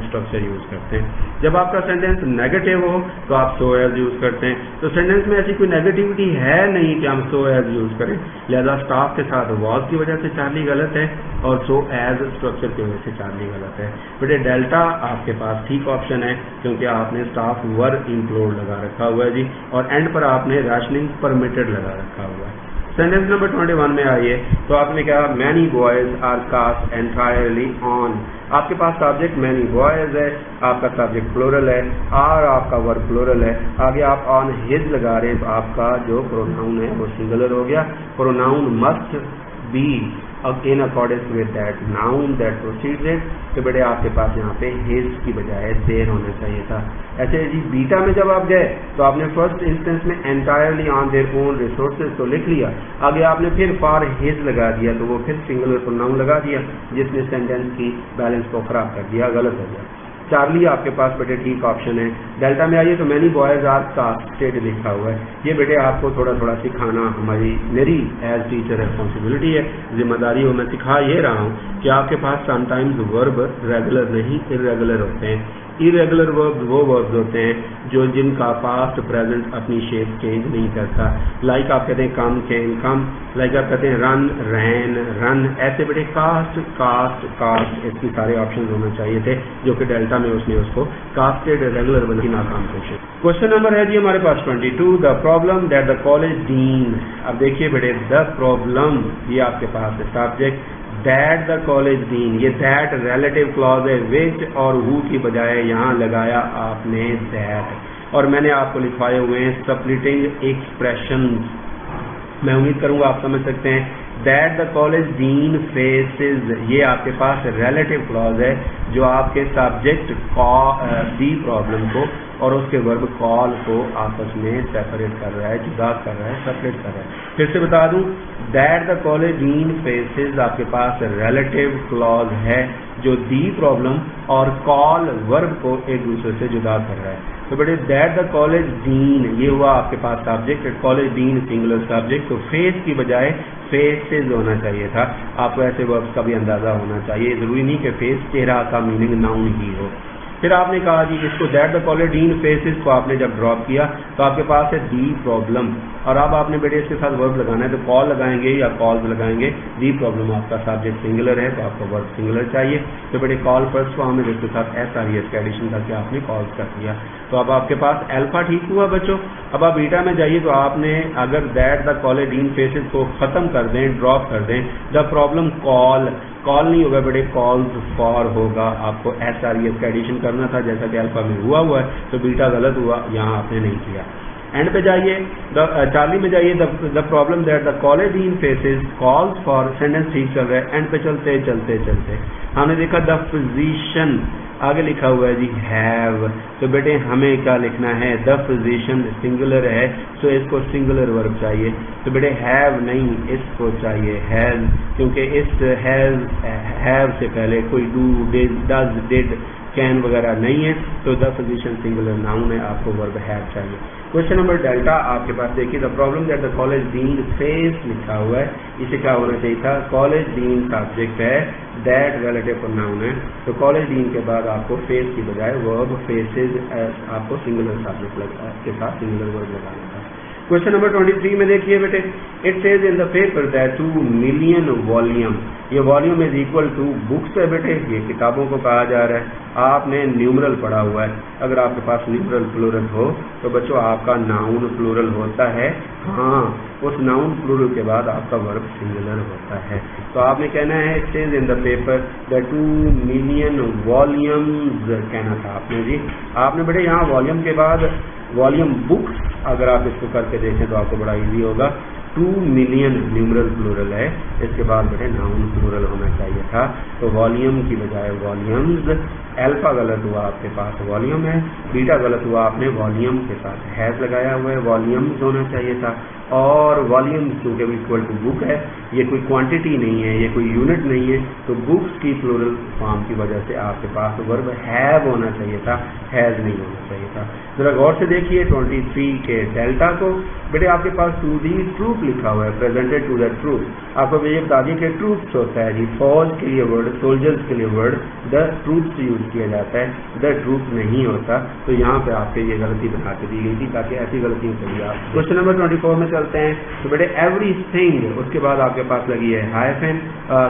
स्ट्रक्चर यूज करते हैं, जब आपका सेंटेंस नेगेटिव हो तो आप सो एज यूज करते हैं। तो सेंटेंस में ऐसी कोई नेगेटिविटी है नहीं कि हम सो एज यूज करें, लिहाजा स्टाफ के साथ वॉज की वजह से चार्ली गलत है और सो एज स्ट्रक्चर की वजह से चार्ली गलत है। बेटे डेल्टा आपके पास ठीक ऑप्शन है क्योंकि आपने स्टाफ वर इंक्लूड लगा रखा हुआ है जी, और एंड पर आपने राशनिंग परमिटेड लगा रखा हुआ है। सेंटेंस नंबर 21 में आइए तो आपने कहा many boys are cast entirely on, आपके पास सब्जेक्ट मैनी बॉयज है, आपका सब्जेक्ट प्लूरल है, आर आपका वर्ब प्लूरल है, आगे आप ऑन हिज लगा रहे हैं तो आपका जो प्रोनाउन है वो सिंगुलर हो गया। Pronoun must be in accordance with that noun that proceeds it, तो बेटे आपके पास यहाँ पे हिज की बजाय देयर होना चाहिए था। ऐसे जी बीटा में जब आप गए तो आपने फर्स्ट इंस्टेंस में entirely on their own resources तो लिख लिया, आगे आपने फिर फॉर हिज लगा दिया तो वो फिर सिंगुलर प्रोनाउन लगा दिया जिसने सेंटेंस की बैलेंस को खराब कर दिया, गलत हो गया। चार्ली आपके पास बेटे ठीक ऑप्शन है। डेल्टा में आइए तो मैनी बॉयज आर कास्टेड लिखा हुआ है, ये बेटे आपको थोड़ा थोड़ा सिखाना मेरी एज टीचर रिस्पॉन्सिबिलिटी है, जिम्मेदारी हो, मैं सिखा ये रहा हूँ कि आपके पास समटाइम्स वर्ब रेगुलर नहीं इरेगुलर होते हैं। इरेगुलर वर्ब्स वो वर्ब्स होते हैं जो जिनका पास्ट प्रेजेंट अपनी शेप चेंज नहीं करता, लाइक आप कहते हैं कम कैन कम, लाइक आप कहते हैं रन रैन रन, ऐसे बेटे कास्ट कास्ट कास्ट इसकी सारे ऑप्शन होना चाहिए थे जो कि डेल्टा में उसने उसको कास्टेड रेगुलर बना की नाकाम कोशिश। क्वेश्चन नंबर है जी हमारे पास 22, the problem that the college dean. अब देखिए बेटे द प्रॉब्लम ये आपके पास है subject, that the college dean, ये दैट रिलेटिव क्लॉज है, विच और हु की बजाय यहाँ लगाया आपने दैट, और मैंने आपको लिखवाए हुए हैं सप्लिटिंग एक्सप्रेशंस, मैं उम्मीद करूंगा आप समझ सकते हैं। That the college dean faces, ये आपके पास रिलेटिव क्लॉज है, जो आपके सब्जेक्ट दी प्रॉब्लम को और उसके वर्ब कॉल को आपस में सेपरेट कर रहा है, जुदा कर रहा है, सेपरेट कर रहा है। फिर से बता दूं, that the college dean faces आपके पास रिलेटिव क्लॉज है जो दी प्रॉब्लम और कॉल वर्ब को एक दूसरे से जुदा कर रहा है। तो बेटे दैट द कॉलेज डीन, ये हुआ आपके पास subject, college dean singular subject, तो फेस की बजाय फेसेस होना चाहिए था। आपको ऐसे वर्ब्स का भी अंदाजा होना चाहिए, जरूरी नहीं कि फेस चेहरा का मीनिंग नाउन ही हो। फिर आपने कहा जी इसको that the college dean faces को आपने जब ड्रॉप किया तो आपके पास है दी प्रॉब्लम, और अब आपने बेटे इसके साथ वर्ब लगाना है, तो कॉल लगाएंगे या कॉल्स लगाएंगे। दी प्रॉब्लम आपका सब्जेक्ट सिंगुलर है तो आपको वर्ब सिंगुलर चाहिए, तो बेटे कॉल फर्स्ट फॉर्म में जिसके साथ एस आ रही है इसका एडिशन करके आपने कॉल्स कर दिया। तो अब आपके पास अल्फा ठीक हुआ बच्चों। अब आप बीटा में जाइए, तो आपने अगर that the college dean faces को खत्म कर दें, ड्रॉप कर दें, द प्रॉब्लम कॉल नहीं होगा बेटे, कॉल्स फॉर होगा। आपको एस आर एस का एडिशन करना था जैसा कि अल्फा में हुआ है, तो बीटा गलत हुआ, यहाँ आपने नहीं किया। एंड पे जाइए, चार्ली में जाइए, the problem that the college dean faces calls for, sentence ठीक चल रहा है। एंड पे चलते चलते चलते हमने देखा द फिजिशियन आगे लिखा हुआ है जी हैव, तो बेटे हमें क्या लिखना है, द फिजिशियन सिंगुलर है तो इसको सिंगुलर वर्ब चाहिए, तो बेटे हैव नहीं इसको चाहिए हैज, क्योंकि इस हैव से पहले कोई डू डज डिड कैन वगैरह नहीं है, तो द फिजिशियन सिंगुलर नाउन है, आपको वर्ब हैव चाहिए। क्वेश्चन नंबर डेल्टा आपके पास देखिए, the problem that the college dean face लिखा हुआ है, इसे क्या होना चाहिए था, कॉलेज डीन सब्जेक्ट है, दैट रिलेटिव प्रोनाउन है, तो कॉलेज डीन के बाद आपको फेस की बजाय वर्ब फेसेस आपको सिंगुलर सब्जेक्ट के साथ सिंगुलर वर्ब लगाना था। क्वेश्चन नंबर 23 में देखिए बेटे, it says in the paper that 2 million volume, ये volume is equal to books है बेटे, ये किताबों को कहा जा रहा है। आपने न्यूमरल पढ़ा हुआ है, अगर आपके पास न्यूमरल प्लूरल हो तो बच्चों आपका नाउन प्लूरल होता है, हाँ उस नाउन प्लूरल के बाद आपका वर्ब सिंगुलर होता है। तो आपने कहना है it says in the paper that 2 million volumes कहना था आपने जी। आपने बेटे यहाँ वॉल्यूम के बाद वॉल्यूम बुक्स, अगर आप इसको करके देखें तो आपको बड़ा इजी होगा। 2 मिलियन न्यूमरल प्लूरल है, इसके बाद बेटे नाउन प्लूरल होना चाहिए था, तो वॉल्यूम की बजाय वॉल्यूम्स। अल्फा गलत हुआ, आपके पास वॉल्यूम है, बीटा गलत हुआ, आपने वॉल्यूम के साथ हैज लगाया हुआ है, वॉल्यूम्स होना चाहिए था। और वॉल्यूम चूंकि इक्वल टू बुक है, ये कोई क्वांटिटी नहीं है, ये कोई यूनिट नहीं है, तो बुक्स की प्लूरल फॉर्म की वजह से आपके पास वर्ब हैव होना चाहिए था, हैज नहीं होना चाहिए था। जरा गौर से देखिए 23 के डेल्टा को, बेटे आपके पास टू दी ट्रूथ लिखा हुआ है, प्रेजेंटेड टू द ट्रूथ। आपको ये बता दिए कि ट्रूथ होता है जी, फौज के लिए वर्ड, सोल्जर्स के लिए वर्ड द ट्रूथ यूज किया जाता है, द ट्रूथ नहीं होता, तो यहाँ पे आपके ये गलती बना के दी गई थी ताकि ऐसी गलतियों के लिए आप। क्वेश्चन नंबर 24 में चलते हैं, तो बेटे एवरीथिंग, उसके बाद आपके पास लगी है हाइफन,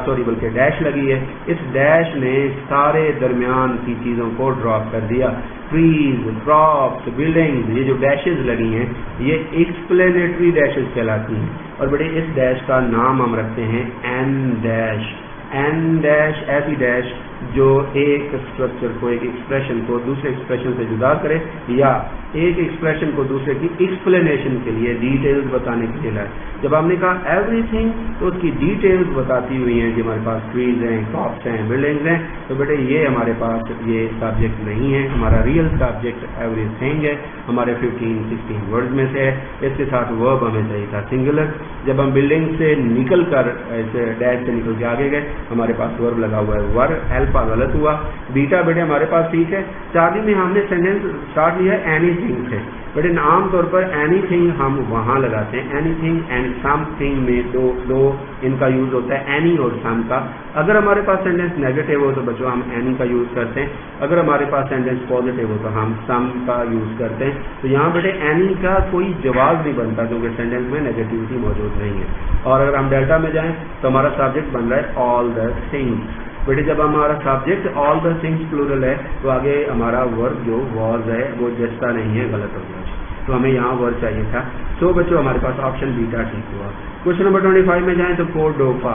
सॉरी बल्कि डैश लगी है, इस डैश ने सारे दरमियान की चीज़ों को ड्रॉप कर दिया। ट्रीज, क्रॉप्स, बिल्डिंग्स, ये जो डैशेज लगी हैं ये एक्सप्लेनेटरी डैशेज कहलाती हैं, और बेटे इस डैश का नाम हम रखते हैं एन डैश। एन डैश ऐसी डैश जो एक स्ट्रक्चर को, एक एक्सप्रेशन को दूसरे एक्सप्रेशन से जुदा करे, या एक एक्सप्रेशन को दूसरे की एक्सप्लेनेशन के लिए, डिटेल्स बताने के लिए लाए। जब हमने कहा एवरीथिंग तो उसकी डिटेल्स बताती हुई हैं कि हमारे पास ट्रीज हैं, क्रॉप्स हैं, बिल्डिंग्स हैं, तो बेटे ये हमारे पास ये सब्जेक्ट नहीं है, हमारा रियल सब्जेक्ट एवरीथिंग है, हमारे 15-16 वर्ड्स में से है, इसके साथ वर्ब हमें चाहिए था सिंगुलर। जब हम बिल्डिंग से निकल कर ऐसे डैश से निकल के आगे गए, हमारे पास वर्ब लगा हुआ है वर, अल्फा गलत हुआ, बीटा बेटे हमारे पास ठीक है। चार्ली में हमने सेंटेंस स्टार्ट लिया एनीथिंग से, बेटे आमतौर पर एनीथिंग हम वहाँ लगाते हैं, एनीथिंग एंड समथिंग में दो इनका यूज होता है, एनी और सम का। अगर हमारे पास सेंटेंस नेगेटिव हो तो बच्चों हम एनी का यूज करते हैं, अगर हमारे पास सेंटेंस पॉजिटिव हो तो हम सम का यूज करते हैं। तो यहाँ बेटे एनी का कोई जवाब नहीं बनता क्योंकि सेंटेंस में नेगेटिविटी मौजूद नहीं है। और अगर हम डेल्टा में जाएं तो हमारा सब्जेक्ट बन रहा है ऑल द थिंग्स। बेटे जब हमारा subject all the things plural है तो आगे हमारा वर्ब जो वॉज है वो जस्ता नहीं है, गलत हो गया, तो हमें यहाँ वर्ब चाहिए था। तो बच्चों हमारे पास ऑप्शन बीटा ठीक हुआ। क्वेश्चन नंबर 25 में जाएं तो कोर्डोफा,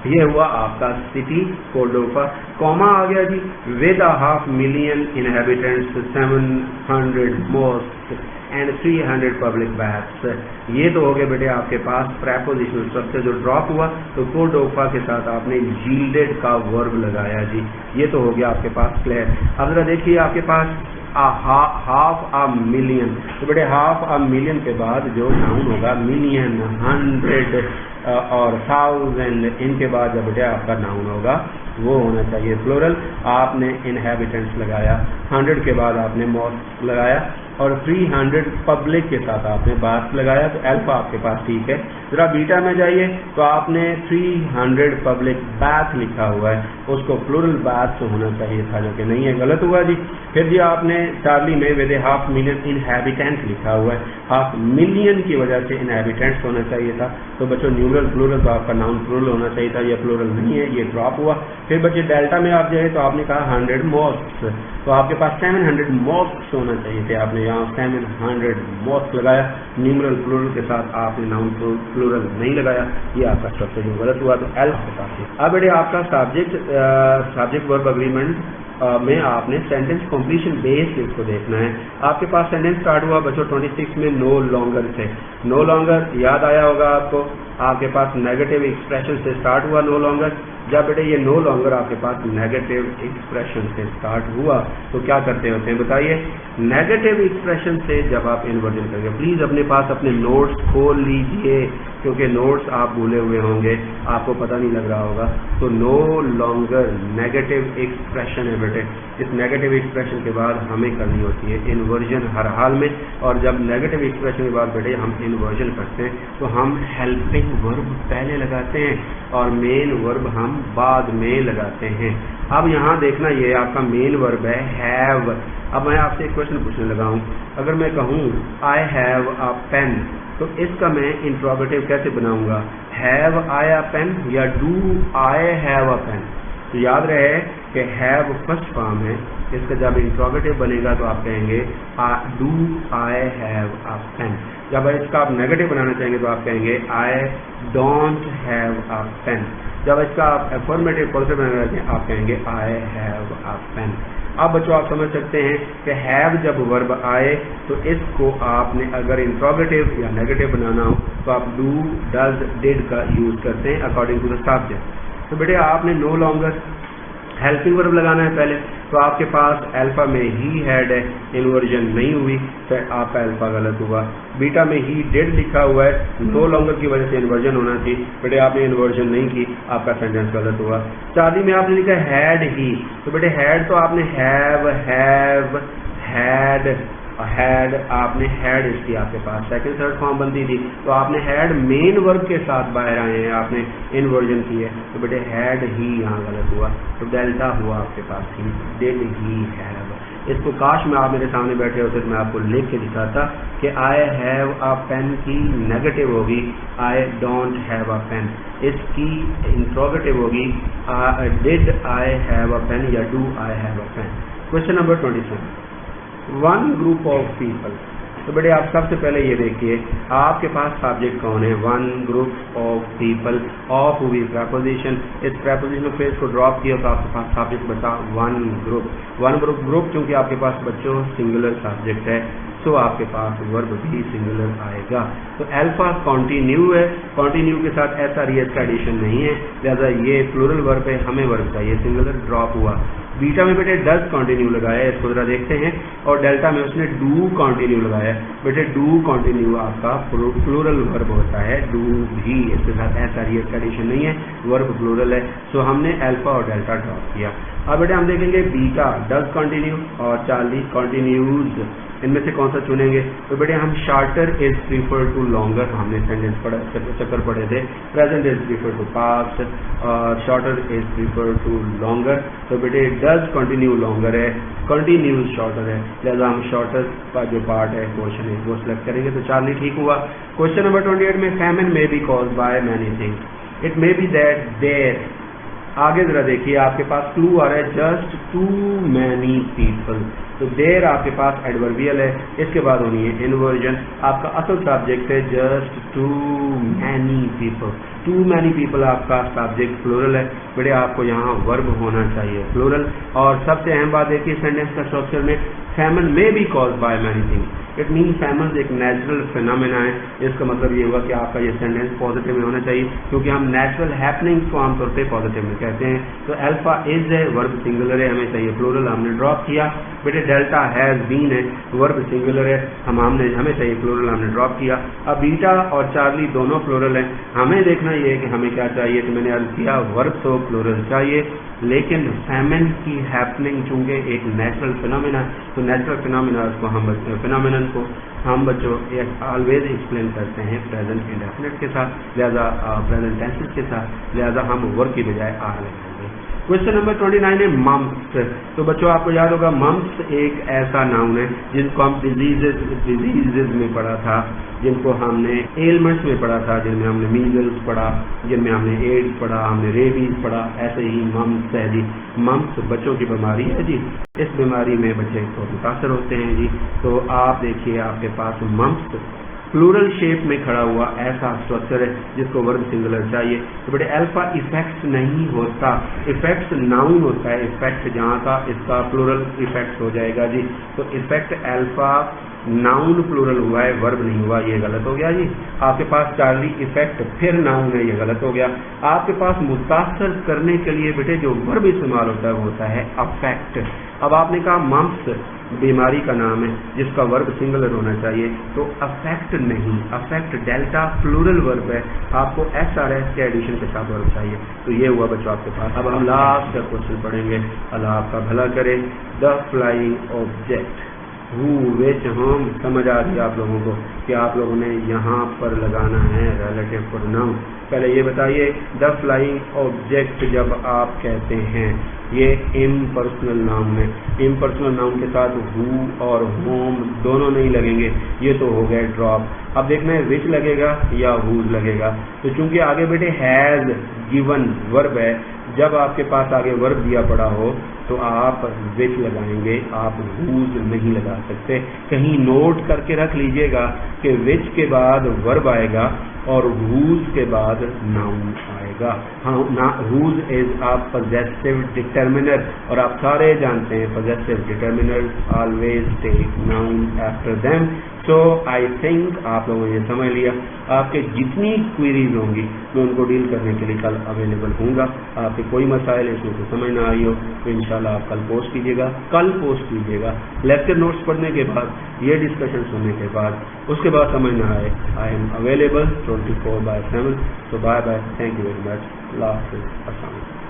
ये हुआ आपका सिटी कोर्डोफा, कॉमा आ गया जी, with 500,000 inhabitants 700 mosques and 300 public baths. ये तो हो गए बेटे आपके पास प्रेपोजिशनल स्ट्रक्चर जो ड्रॉप हुआ, तो कोडोफा के साथ आपने यील्डेड का वर्ब लगाया जी। ये तो हो गया आपके पास क्लियर। अब जरा देखिए आपके पास हाफ अ मिलियन, तो बेटे हाफ अ मिलियन के बाद जो नाउन होगा मिलियन, 100 और 1000, इनके बाद जब बेटे आपका नाउन होगा वो होना चाहिए प्लूरल। आपने इनहैबिटेंट्स लगाया, 100 के बाद आपने मॉस्क लगाया और 300 पब्लिक के साथ आपने बाथ लगाया, तो अल्फा आपके पास ठीक है। जरा बीटा में जाइए तो आपने 300 पब्लिक बाथ लिखा हुआ है, उसको प्लूरल बाथ होना चाहिए था, जो कि नहीं है, गलत हुआ जी। फिर जी आपने चार्ली में विद हाफ मिलियन इनहैबिटेंट लिखा हुआ है, हाफ मिलियन की वजह से इनहैबिटेंट्स होना चाहिए था। तो बच्चों न्यूरल प्लूरल तो आपका नाउन प्लूरल होना चाहिए था, ये प्लूरल नहीं है, ये ड्रॉप हुआ। फिर बच्चे डेल्टा में आप जाए तो आपने कहा 100 मॉस्क्स, तो आपके पास 700 मॉस्क्स होना चाहिए थे, आपने यहाँ 700 मॉस्क लगाया, न्यूमरल प्लूरल के साथ आपने नाउन प्लूरल नहीं लगाया, ये आपका स्ट्रक्चर जो गलत हुआ। तो एल होता है। अब बेटे आपका सब्जेक्ट वर्ब अग्रीमेंट में आपने सेंटेंस कंप्लीशन बेस इसको देखना है। आपके पास सेंटेंस स्टार्ट हुआ बच्चों 26 में नो लॉन्गर से, नो लॉन्गर याद आया होगा आपको, आपके पास नेगेटिव एक्सप्रेशन से स्टार्ट हुआ नो लॉन्गर। जब बेटे ये नो लॉन्गर आपके पास नेगेटिव एक्सप्रेशन से स्टार्ट हुआ तो क्या करते होते हैं बताइए। नेगेटिव एक्सप्रेशन से जब आप इन्वर्जन करेंगे, प्लीज अपने पास अपने नोट्स खोल लीजिए, क्योंकि नोट्स आप भूले हुए होंगे, आपको पता नहीं लग रहा होगा। तो नो लॉन्गर नेगेटिव एक्सप्रेशन है बेटे, इस नेगेटिव एक्सप्रेशन के बाद हमें करनी होती है इन्वर्जन हर हाल में। और जब नेगेटिव एक्सप्रेशन के बाद बेटे हम इन्वर्जन करते हैं तो हम हेल्पिंग वर्ब पहले लगाते हैं और मेन वर्ब हम बाद में लगाते हैं। अब यहाँ देखना ये आपका मेन वर्ब है हैव। अब मैं आपसे एक क्वेश्चन पूछने लगा हूँ, अगर मैं कहूँ आई हैव अ पेन, तो इसका मैं इंट्रोगेटिव कैसे बनाऊंगा, हैव आई अ पेन या do I have a pen. तो याद रहे कि हैव फर्स्ट फॉर्म है, इसका जब इंट्रोगेटिव बनेगा तो आप कहेंगे do I have a pen. जब इसका आप नेगेटिव बनाना चाहेंगे तो आप कहेंगे I don't have a pen. जब इसका आप अफर्मेटिव पॉजिटिव बनाना चाहेंगे आप कहेंगे आई हैव अ पेन। अब बच्चों आप समझ सकते हैं कि हैव जब वर्ब आए तो इसको आपने अगर इंट्रोगेटिव या नेगेटिव बनाना हो तो आप डू, डज, डिड का यूज करते हैं अकॉर्डिंग टू द सब्जेक्ट। तो बेटे आपने नो लॉन्गर हेल्पिंग वर्ब लगाना है पहले, तो आपके पास अल्फा में ही हैड है, इन्वर्जन नहीं हुई, फिर आपका अल्फा गलत हुआ। बीटा में ही डिड लिखा हुआ है, नो लॉन्गर की वजह से इन्वर्जन होना चाहिए, बेटे आपने इन्वर्जन नहीं की, आपका सेंटेंस गलत हुआ। चार्ली में आपने लिखा हैड ही, तो बेटे हैड तो आपने हैव, हैड आपने हैड इसकी आपके पास सेकंड थर्ड फॉर्म बनती थी, तो आपने हैड मेन वर्ब के साथ बाहर आए हैं, आपने इन्वर्जन की है, तो बेटे हैड ही यहाँ गलत हुआ, तो डेल्टा हुआ आपके पास ही, डिड ही हैव। इसको काश में आप मेरे सामने बैठे होते तो मैं आपको लिख के दिखाता कि आई हैव अ पेन की नेगेटिव होगी I don't have a pen, इसकी इंट्रोगेटिव होगी did I have a pen या do I have a pen. Question number 27, one group of people. तो बेटे आप सबसे पहले ये देखिए आपके पास सब्जेक्ट कौन है, one group of people, of हुई प्रपोजिशन, इस प्रपोजिशनल फ्रेज को ड्रॉप किया तो आपके पास सब्जेक्ट बचा वन ग्रुप। वन ग्रुप क्योंकि आपके पास बच्चों सिंगुलर सब्जेक्ट है, तो आपके पास वर्ब भी सिंगुलर आएगा। तो अल्फा कॉन्टिन्यू है, कॉन्टिन्यू के साथ ऐसा रियस का एडिशन नहीं है, लिहाजा ये प्लूरल वर्ब है, हमें वर्ब चाहिए, सिंगुलर ड्रॉप हुआ। बीटा में बेटे डज कॉन्टिन्यू लगाया है, इसको जरा देखते हैं, और डेल्टा में उसने डू कॉन्टिन्यू लगाया है। बेटे डू कॉन्टिन्यू आपका प्लूरल वर्ब होता है, डू भी, इसके साथ ऐसा रियस का एडिशन नहीं है, वर्ब प्लूरल है, सो हमने अल्फा और डेल्टा ड्रॉप किया। अब बेटे हम देखेंगे बीटा डज कॉन्टिन्यू और चार्ली कॉन्टिन्यूज, इनमें से कौन सा चुनेंगे। तो बेटे हम shorter is prefer to longer, हमने सेंटेंस चक्कर पढ़े थे, present is prefer to past और shorter is prefer to longer. तो बेटे डज कंटिन्यू लॉन्गर है, कंटिन्यूज शॉर्टर है, लिहाजा हम शॉर्टर का जो पार्ट है क्वेश्चन है वो सिलेक्ट करेंगे, तो चार्ली ठीक हुआ। क्वेश्चन नंबर 28 में famine may be caused by many things, it may be that there, आगे जरा देखिए आपके पास क्लू आ रहा है जस्ट टू मैनी पीपल, तो देर आपके पास एडवर्बियल है, इसके बाद होनी है इन्वर्जन। आपका असल सब्जेक्ट है just too many people, too many people आपका सब्जेक्ट प्लूरल है, बेटे आपको यहाँ वर्ब होना चाहिए प्लूरल। और सबसे अहम बात देखिए सेंटेंस का स्ट्रक्चर में famine may be caused by many things, it mean famous एक नेचुरल फिनोमेना है। इसका मतलब ये हुआ कि आपका ये सेंटेंस पॉजिटिव में होना चाहिए, क्योंकि हम नेचुरल हैपनिंग्स को आमतौर पर पॉजिटिव में कहते हैं। तो अल्फा इज है, वर्ब सिंगुलर है, हमें चाहिए प्लूरल, हमने ड्रॉप किया। बेटे डेल्टा हैज बीन है, वर्ब सिंगुलर है, हमें चाहिए प्लूरल, हमने ड्रॉप किया। अब बीटा और चार्ली दोनों प्लूरल है, हमें देखना ये है कि हमें क्या चाहिए। तो मैंने अर्ज किया वर्ब तो प्लूरल चाहिए, लेकिन फेमिन की हैपनिंग चूंकि एक नेचुरल फिनोमेना, तो नेचुरल फिनोमेना को हम बच्चों ऑलवेज एक्सप्लेन करते हैं प्रेजेंट इंडेफिनिट के साथ, लिहाजा प्रेजेंट टेंसेस के साथ, लिहाजा हम वर्ब की बजाय आर लगाएंगे। क्वेश्चन नंबर 29 है मम्प्स। तो बच्चों आपको याद होगा मम्प्स एक ऐसा नाउन है जिनको हम डिजीजेज में पढ़ा था, जिनको हमने एलमेंट्स में पढ़ा था, जिनमें हमने मीजल्स पढ़ा, जिनमें हमने एड्स पढ़ा, हमने रेबीज पढ़ा। ऐसे ही मम्प्स है जी, मम्प्स बच्चों की बीमारी है जी। इस बीमारी में बच्चे को मुतासर होते हैं जी। तो आप देखिए आपके पास मम्प्स प्लूरल शेप में खड़ा हुआ ऐसा स्ट्रक्चर है जिसको वर्ब सिंगुलर चाहिए। तो बेटे अल्फा इफेक्ट नहीं होता, इफेक्ट नाउन होता है, इफेक्ट जहाँ का इसका प्लूरल इफेक्ट हो जाएगा जी। तो इफेक्ट अल्फा नाउन प्लूरल हुआ है, वर्ब नहीं हुआ, ये गलत हो गया जी। आपके पास चार्ली इफेक्ट फिर नाउन है, ये गलत हो गया। आपके पास मुतासर करने के लिए बेटे जो वर्ब इस्तेमाल होता है वो होता है अफेक्ट। अब आपने कहा मम्प्स बीमारी का नाम है जिसका वर्ब सिंगुलर होना चाहिए, तो अफेक्ट नहीं, अफेक्ट डेल्टा प्लूरल वर्ब है, आपको SRS के एडिशन के साथ वर्ब चाहिए। तो ये हुआ बच्चों आपके पास। अब हम लास्ट का क्वेश्चन पढ़ेंगे, अल्लाह आपका भला करे। The flying object who which home, समझ आ रही है आप लोगों को कि आप लोगों ने यहाँ पर लगाना है रिलेटिव प्रोनाउन। पहले ये बताइए द फ्लाइंग ऑब्जेक्ट जब आप कहते हैं ये इम्पर्सनल नाउन है, इम्पर्सनल नाउन के साथ हु और होम दोनों नहीं लगेंगे, ये तो हो गया ड्रॉप। अब देखना है विच लगेगा या हुज लगेगा। तो चूंकि आगे बेटे हैज गिवन वर्ब है, जब आपके पास आगे वर्ब दिया पड़ा हो तो आप विच लगाएंगे, आप हुज नहीं लगा सकते। कहीं नोट करके रख लीजिएगा कि विच के बाद वर्ब आएगा और हुज के बाद नाउन आएगा। हाँ, whose is a possessive determiner, और आप सारे जानते हैं possessive determiners always take noun after them. So I think आप लोगों ने ये समझ लिया। आपके जितनी क्वेरीज होंगी मैं उनको डील करने के लिए कल अवेलेबल हूँगा। आपके कोई मसाइल इसमें को समझ ना आई हो तो इंशाल्लाह आप कल पोस्ट कीजिएगा, कल पोस्ट कीजिएगा। लेक्चर नोट्स पढ़ने के बाद, ये डिस्कशन सुनने के बाद, उसके बाद समझ ना आए, I am available 24/7। So bye bye. Thank you very much. Allah Hafiz. Assalamu alaikum.